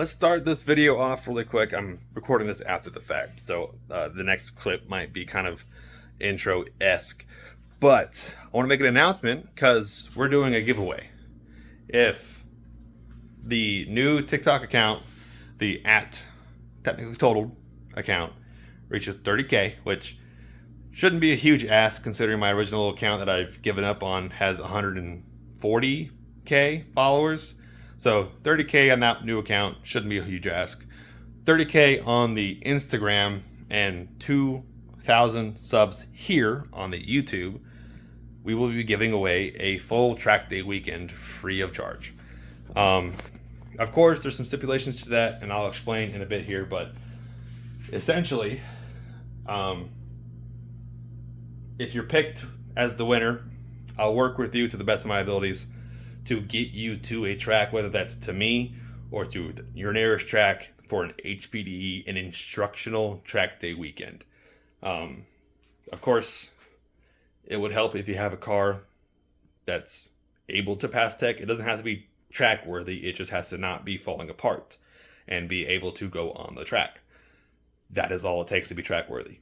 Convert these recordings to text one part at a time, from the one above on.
Let's start this video off really quick. I'm recording this after the fact, so the next clip might be kind of intro-esque. But I want to make an announcement because we're doing a giveaway. If the new TikTok account, the at technically totaled account, reaches 30K, which shouldn't be a huge ask considering my original account that I've given up on has 140K followers. So 30K on that new account shouldn't be a huge ask. 30K on the Instagram and 2,000 subs here on the YouTube, we will be giving away a full track day weekend free of charge. Of course, there's some stipulations to that, and I'll explain in a bit here, but essentially, if you're picked as the winner, I'll work with you to the best of my abilities to get you to a track, whether that's to me or to your nearest track for an HPDE, an instructional track day weekend. Of course, it would help if you have a car that's able to pass tech. It doesn't have to be track worthy, it just has to not be falling apart and be able to go on the track. That is all it takes to be track worthy.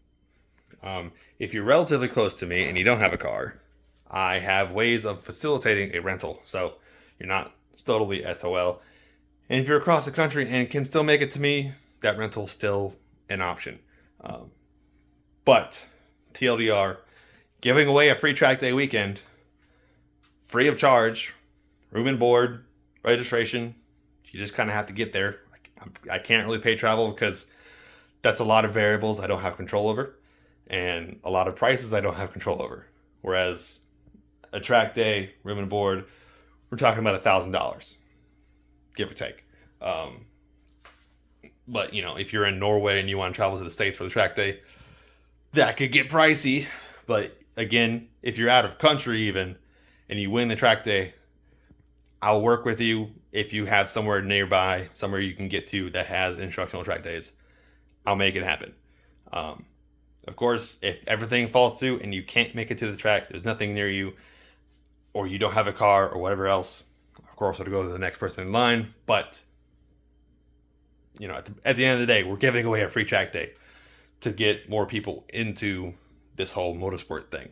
If you're relatively close to me and you don't have a car, I have ways of facilitating a rental, so you're not totally SOL. And if you're across the country and can still make it to me, that rental's still an option. But TLDR, giving away a free track day weekend, free of charge, room and board, registration. You just kind of have to get there. I can't really pay travel because that's a lot of variables I don't have control over, and a lot of prices I don't have control over. Whereas a track day, room and board, we're talking about $1,000, give or take. But you know, if you're in Norway and you want to travel to the States for the track day, that could get pricey. But again, if you're out of country even and you win the track day, I'll work with you. If you have somewhere nearby, somewhere you can get to that has instructional track days, I'll make it happen. Of course, if everything falls through and you can't make it to the track, there's nothing near you, or you don't have a car or whatever else, of course, I'll go to the next person in line. But, you know, at the end of the day, we're giving away a free track day to get more people into this whole motorsport thing.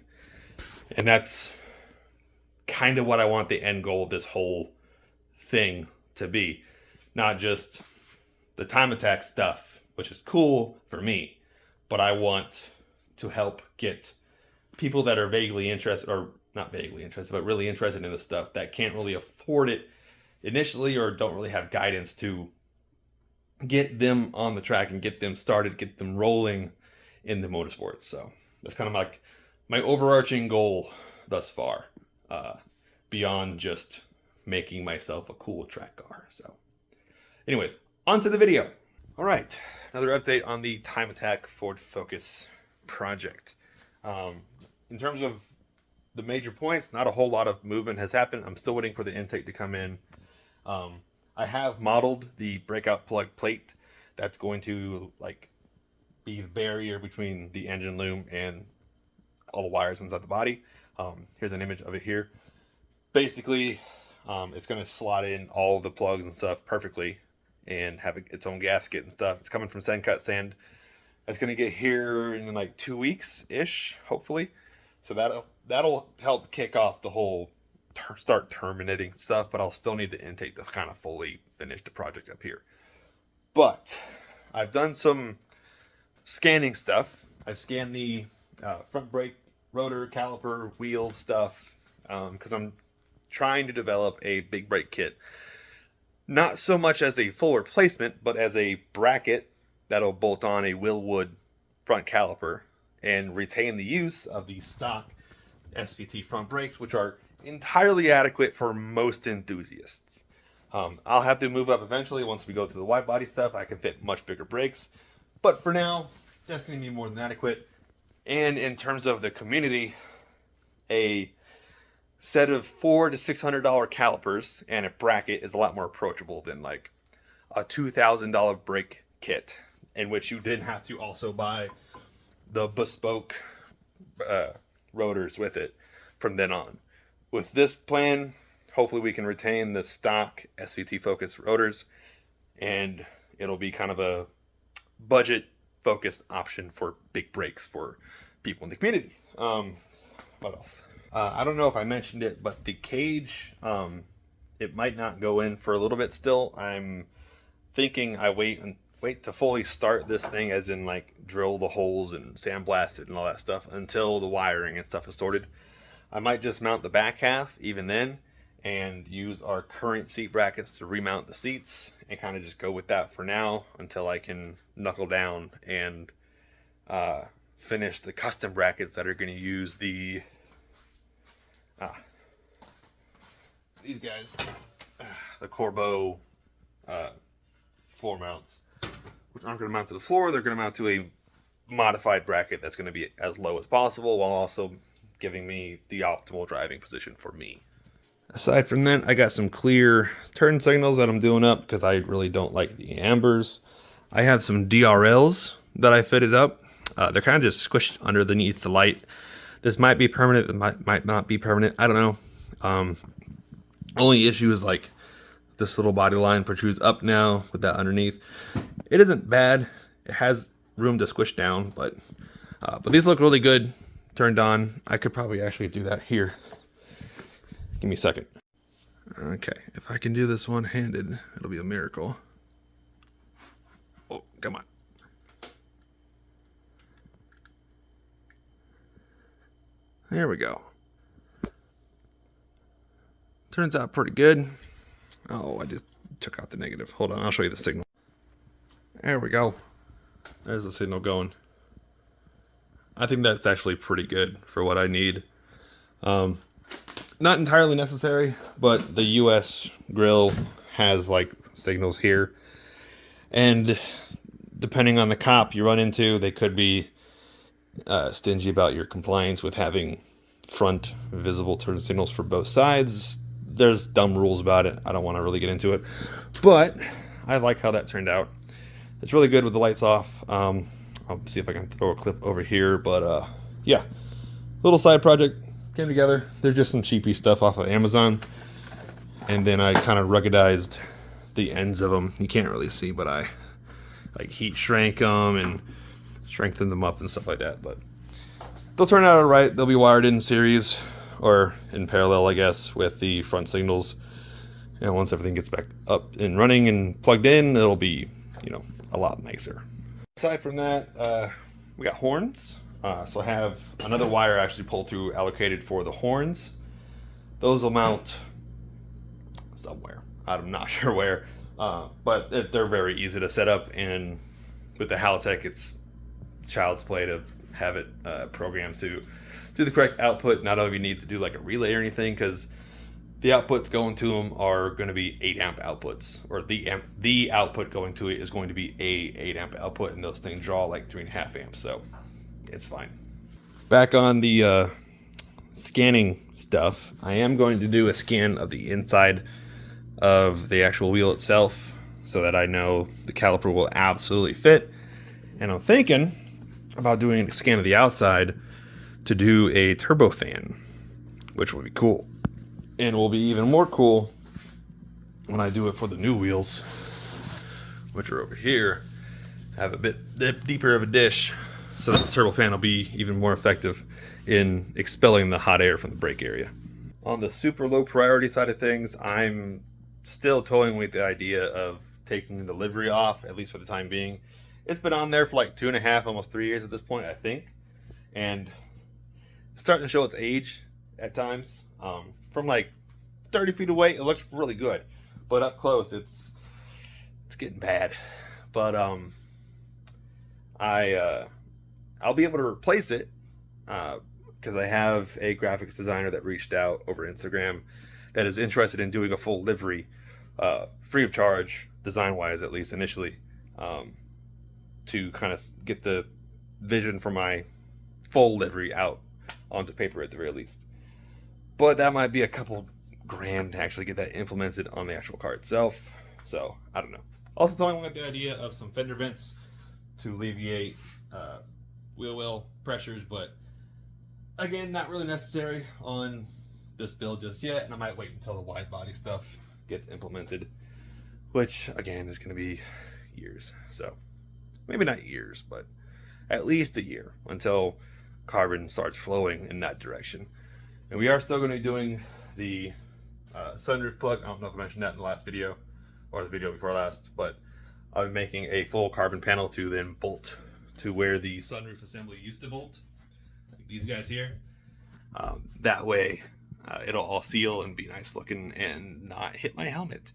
And that's kind of what I want the end goal of this whole thing to be. Not just the time attack stuff, which is cool for me, but I want to help get people that are vaguely interested, or not vaguely interested, but really interested in this stuff that can't really afford it initially or don't really have guidance to get them on the track and get them started, get them rolling in the motorsports. So that's kind of like my overarching goal thus far, beyond just making myself a cool track car. So anyways, on to the video. All right, another update on the Time Attack Ford Focus project. In terms of the major points, not a whole lot of movement has happened. I'm still waiting for the intake to come in. I have modeled the breakout plug plate that's going to like be the barrier between the engine loom and all the wires inside the body. Here's an image of it here. Basically, it's going to slot in all the plugs and stuff perfectly and have its own gasket and stuff. It's coming from Sendcut Sand. It's going to get here in like 2 weeks-ish, hopefully. So that'll help kick off the whole start terminating stuff, but I'll still need the intake to kind of fully finish the project up here. But I've done some scanning stuff. I've scanned the front brake, rotor, caliper, wheel stuff, because I'm trying to develop a big brake kit. Not so much as a full replacement, but as a bracket that'll bolt on a Wilwood front caliper and retain the use of the stock SVT front brakes, which are entirely adequate for most enthusiasts. I'll have to move up eventually once we go to the wide body stuff. I can fit much bigger brakes, but for now, that's going to be more than adequate. And in terms of the community, a set of $400 to $600 calipers and a bracket is a lot more approachable than like a $2,000 brake kit, in which you did have to also buy the bespoke rotors with it from then on. With this plan, hopefully we can retain the stock SVT Focus rotors and it'll be kind of a budget focused option for big breaks for people in the community. What else? I don't know if I mentioned it, but the cage, it might not go in for a little bit still. I'm thinking I wait to fully start this thing, as in like drill the holes and sandblast it and all that stuff until the wiring and stuff is sorted. I might just mount the back half even then and use our current seat brackets to remount the seats and kind of just go with that for now until I can knuckle down and finish the custom brackets that are going to use these guys, the Corbeau floor mounts, which aren't going to mount to the floor. They're going to mount to a modified bracket that's going to be as low as possible while also giving me the optimal driving position for me. Aside from that, I got some clear turn signals that I'm doing up because I really don't like the ambers. I have some DRLs that I fitted up. They're kind of just squished underneath the light. This might be permanent, it might not be permanent. I don't know. Only issue is like this little body line protrudes up now with that underneath. It isn't bad. It has room to squish down, but these look really good turned on. I could probably actually do that here. Give me a second. Okay, if I can do this one-handed, it'll be a miracle. Oh, come on. There we go. Turns out pretty good. Oh, I just took out the negative. Hold on, I'll show you the signal. There we go. There's the signal going. I think that's actually pretty good for what I need. Not entirely necessary, but the US grill has like signals here. And depending on the cop you run into, they could be stingy about your compliance with having front visible turn signals for both sides. There's dumb rules about it. I don't want to really get into it, but I like how that turned out. It's really good with the lights off. I'll see if I can throw a clip over here, but yeah, little side project came together. They're just some cheapy stuff off of Amazon, and then I kind of ruggedized the ends of them. You can't really see, but I like heat shrank them and strengthened them up and stuff like that. But they'll turn out all right. They'll be wired in series or in parallel, I guess, with the front signals. And once everything gets back up and running and plugged in, it'll be, a lot nicer. Aside from that, we got horns. So I have another wire actually pulled through allocated for the horns. Those will mount somewhere. I'm not sure where, but they're very easy to set up. And with the Haltech, it's child's play to have it programmed to do the correct output. Not only need to do like a relay or anything, because the outputs going to them are going to be 8 amp outputs, or the output going to it is going to be a 8 amp output, and those things draw like 3.5 amps, so it's fine. Back on the scanning stuff, I am going to do a scan of the inside of the actual wheel itself so that I know the caliper will absolutely fit. And I'm thinking about doing a scan of the outside to do a turbofan, which would be cool. And will be even more cool when I do it for the new wheels, which are over here. I have a bit deeper of a dish so that the turbofan will be even more effective in expelling the hot air from the brake area. On the super low priority side of things, I'm still toying with the idea of taking the livery off, at least for the time being. It's been on there for like 2.5, almost 3 years at this point, I think. And it's starting to show its age at times. From like 30 feet away, it looks really good, but up close, it's getting bad. But I'll be able to replace it because I have a graphics designer that reached out over Instagram that is interested in doing a full livery, free of charge, design-wise at least initially, to kind of get the vision for my full livery out onto paper at the very least. But that might be a couple grand to actually get that implemented on the actual car itself. So, I don't know. Also toying with the idea of some fender vents to alleviate wheel well pressures, but again, not really necessary on this build just yet, and I might wait until the wide body stuff gets implemented. which again is going to be years. So maybe not years, but at least a year until carbon starts flowing in that direction. And we are still going to be doing the sunroof plug. I don't know if I mentioned that in the last video or the video before last, but I'll be making a full carbon panel to then bolt to where the sunroof assembly used to bolt, like these guys here. That way it'll all seal and be nice looking and not hit my helmet.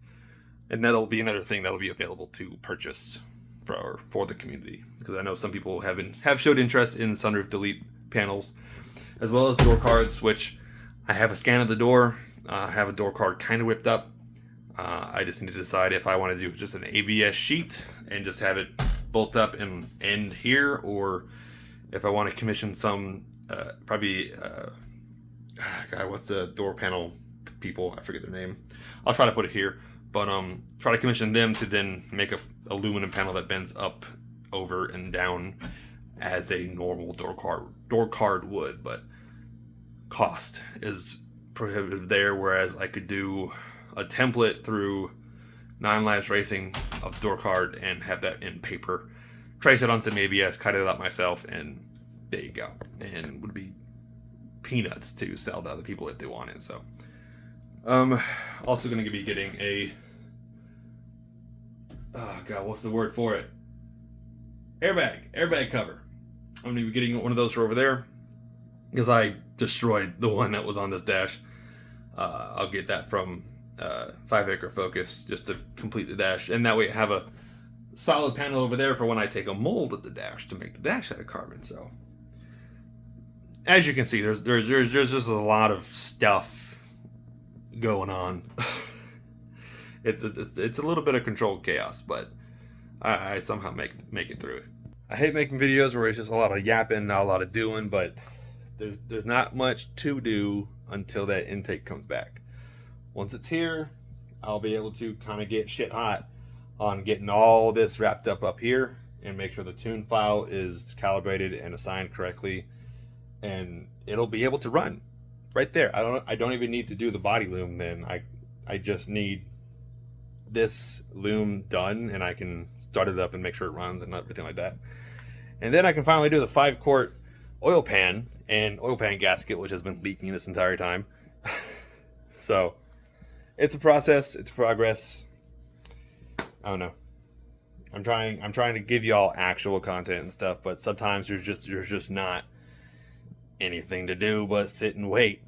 And that'll be another thing that'll be available to purchase for the community, because I know some people have showed interest in sunroof delete panels, as well as door cards, which I have a scan of the door. I have a door card kind of whipped up. I just need to decide if I want to do just an ABS sheet and just have it bolt up and end here, or if I want to commission some what's the door panel people? I forget their name. I'll try to put it here, but try to commission them to then make a aluminum panel that bends up, over, and down as a normal door card would. But cost is prohibitive there, whereas I could do a template through 9 Lives Racing of door card and have that in paper, trace it on some ABS, cut it up myself, and there you go. And it would be peanuts to sell to other people if they want it. So also going to be getting a what's the word for it, airbag cover. I'm going to be getting one of those for over there because I destroyed the one that was on this dash. I'll get that from 5 Acre Focus just to complete the dash, and that way I have a solid panel over there for when I take a mold of the dash to make the dash out of carbon. So as you can see, there's just a lot of stuff going on. It's a little bit of controlled chaos, but I somehow make it through it. I hate making videos where it's just a lot of yapping, not a lot of doing, but there's not much to do until that intake comes back. Once it's here, I'll be able to kind of get shit hot on getting all this wrapped up here and make sure the tune file is calibrated and assigned correctly, and it'll be able to run right there. I don't even need to do the body loom then. I just need this loom done, and I can start it up and make sure it runs and everything like that. And then I can finally do the 5-quart oil pan and oil pan gasket, which has been leaking this entire time. So it's a process, it's progress. I don't know. I'm trying to give y'all actual content and stuff, but sometimes there's just not anything to do but sit and wait.